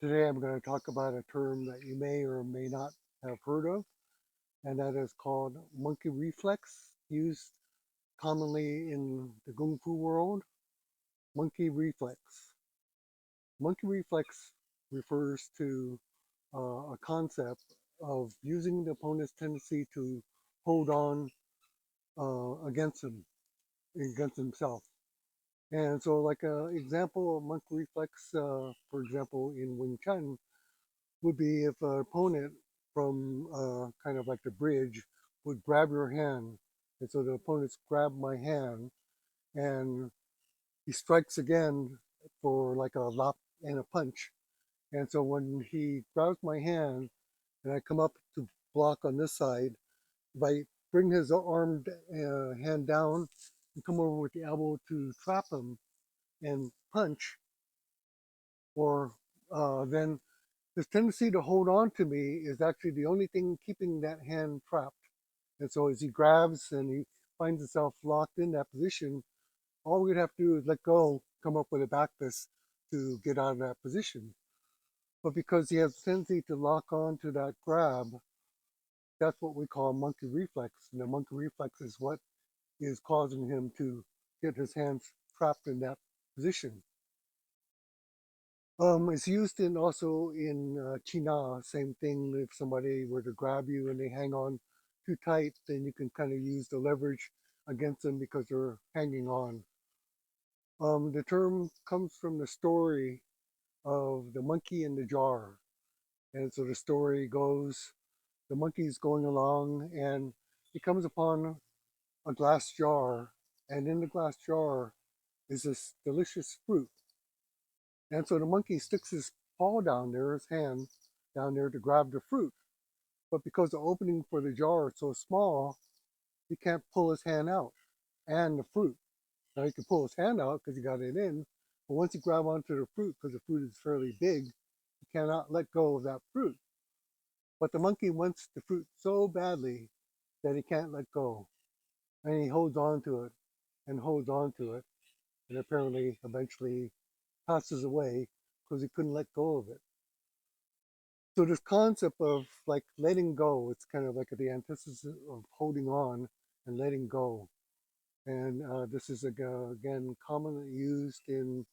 Today I'm going to talk about a term that you may or may not have heard of, and that is called monkey reflex, used commonly in the Kung Fu world. Monkey reflex. Monkey reflex refers to a concept of using the opponent's tendency to hold on against him, against himself. And so, like an example of monkey reflex, for example, in Wing Chun, would be if an opponent from kind of like the bridge would grab your hand. And so the opponents grab my hand and he strikes again for like a lop and a punch. And so when he grabs my hand and I come up to block on this side, if I bring his arm hand down and come over with the elbow to trap him and punch, or then his tendency to hold on to me is actually the only thing keeping that hand trapped. And so as he grabs and he finds himself locked in that position, all we'd have to do is let go, come up with a back fist to get out of that position. But because he has a tendency to lock on to that grab, that's what we call monkey reflex. And the monkey reflex is what is causing him to get his hands trapped in that position. It's used in also in China, same thing. If somebody were to grab you and they hang on too tight, then you can kind of use the leverage against them because they're hanging on. The term comes from the story of the monkey in the jar. And so the story goes, the monkey's going along and he comes upon a glass jar. And in the glass jar is this delicious fruit. And so the monkey sticks his paw down there, his hand down there to grab the fruit. But because the opening for the jar is so small, he can't pull his hand out and the fruit. Now he can pull his hand out because he got it in, but once he grab onto the fruit, because the fruit is fairly big, he cannot let go of that fruit. But the monkey wants the fruit so badly that he can't let go. And he holds on to it and holds on to it, and apparently eventually passes away because he couldn't let go of it. So this concept of like letting go, it's kind of like the antithesis of holding on and letting go. And this is again commonly used in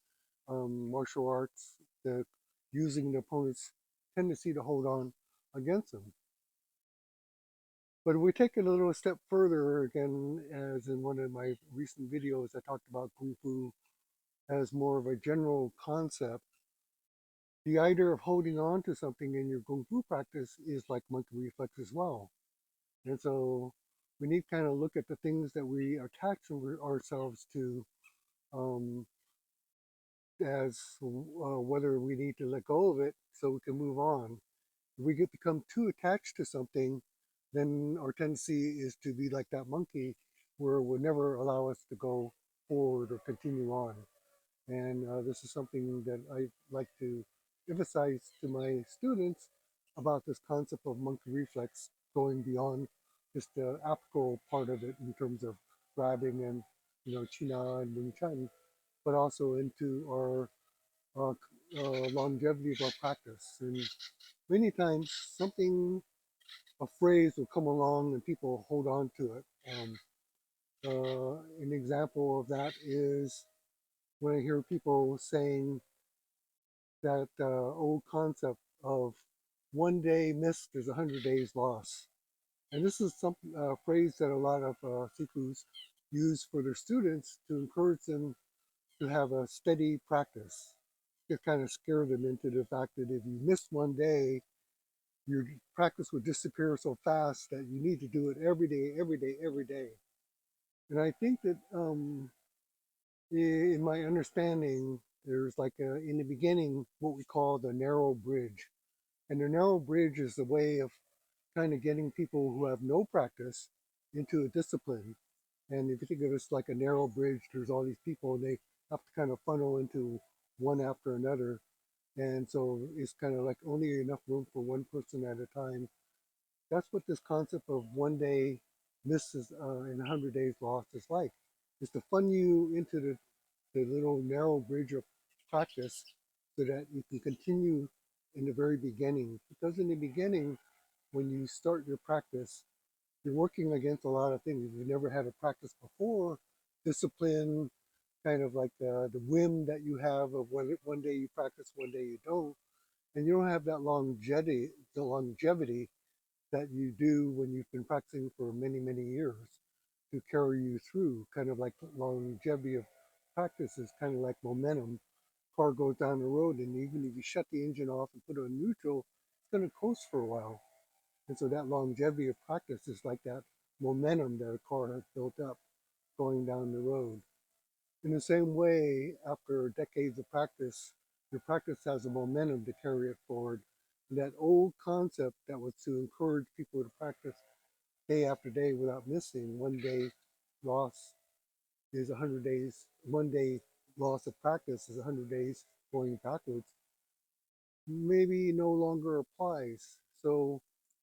martial arts, the using the opponent's tendency to hold on against them. But if we take it a little step further, again, as in one of my recent videos, I talked about Kung Fu as more of a general concept. The idea of holding on to something in your Kung Fu practice is like monkey reflex as well. And so we need to kind of look at the things that we attach ourselves to um, as whether we need to let go of it so we can move on. If we get become too attached to something, then our tendency is to be like that monkey where it would never allow us to go forward or continue on. And this is something that I like to emphasize to my students about this concept of monkey reflex going beyond just the applicable part of it in terms of grabbing and China and Wing Chun, but also into our uh, longevity of our practice. And many times something, a phrase will come along and people hold on to it. An example of that is when I hear people saying that old concept of one day missed is 100 days lost. And this is some phrase that a lot of sikhus use for their students to encourage them to have a steady practice. To kind of scare them into the fact that if you miss one day, your practice would disappear so fast that you need to do it every day, every day, every day. And I think that in my understanding, there's like in the beginning what we call the narrow bridge. And the narrow bridge is the way of kind of getting people who have no practice into a discipline. And if you think of it like a narrow bridge, there's all these people and they have to kind of funnel into one after another. And so it's kind of like only enough room for one person at a time. That's what this concept of one day misses and 100 days lost is like. Is to fund you into the little narrow bridge of practice so that you can continue in the very beginning. Because in the beginning, when you start your practice, you're working against a lot of things. If you've never had a practice before, discipline, kind of like the whim that you have of one day you practice, one day you don't, and you don't have that longevity that you do when you've been practicing for many, many years to carry you through. Kind of like longevity of practice is kind of like momentum. Car goes down the road, and even if you shut the engine off and put it on neutral, it's going to coast for a while. And so that longevity of practice is like that momentum that a car has built up going down the road. In the same way, after decades of practice, your practice has a momentum to carry it forward. And that old concept that was to encourage people to practice day after day without missing, one day loss is 100 days, one day loss of practice is 100 days going backwards, maybe no longer applies. So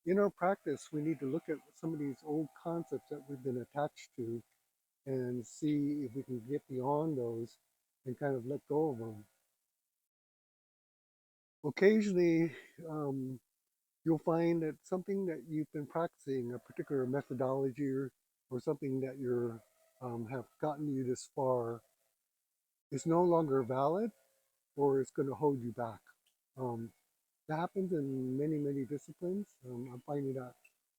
in our practice, we need to look at some of these old concepts that we've been attached to and see if we can get beyond those and kind of let go of them. Occasionally, um, you'll find that something that you've been practicing, a particular methodology or something that you're have gotten you this far, is no longer valid or it's going to hold you back. Um, that happens in many, many disciplines. I'm finding that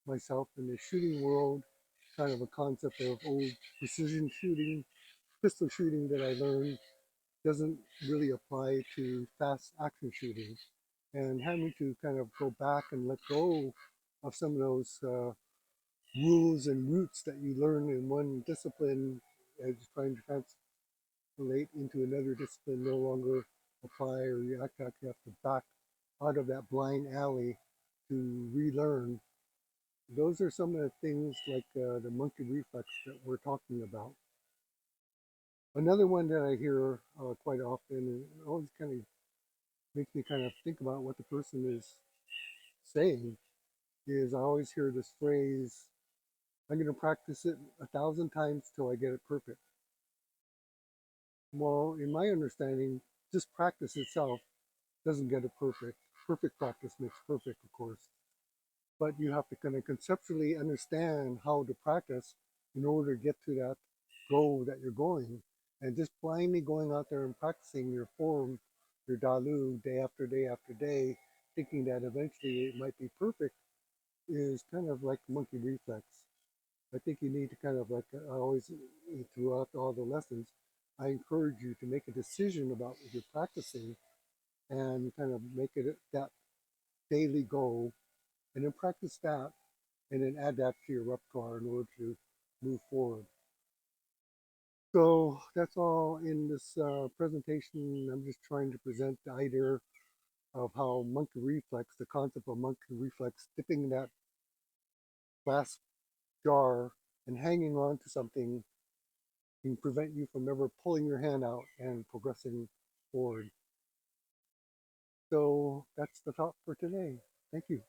myself in the shooting world, kind of a concept of old precision shooting, pistol shooting that I learned doesn't really apply to fast action shooting. And having to kind of go back and let go of some of those rules and roots that you learn in one discipline as trying to translate into another discipline no longer apply, or you actually have to back out of that blind alley to relearn. Those are some of the things like the monkey reflex that we're talking about. Another one that I hear quite often, and it always kind of makes me kind of think about what the person is saying, is I always hear this phrase, I'm going to practice it 1,000 times till I get it perfect. Well, in my understanding, just practice itself doesn't get it perfect. Perfect practice makes perfect, of course. But you have to kind of conceptually understand how to practice in order to get to that goal that you're going. And just blindly going out there and practicing your form, your dalu, day after day after day, thinking that eventually it might be perfect, is kind of like monkey reflex. I think you need to kind of like I always throughout all the lessons, I encourage you to make a decision about what you're practicing and kind of make it that daily goal, and then practice that, and then add that to your repertoire in order to move forward. So that's all in this presentation. I'm just trying to present the idea of how monkey reflex, the concept of monkey reflex, dipping that glass jar and hanging on to something can prevent you from ever pulling your hand out and progressing forward. So that's the thought for today. Thank you.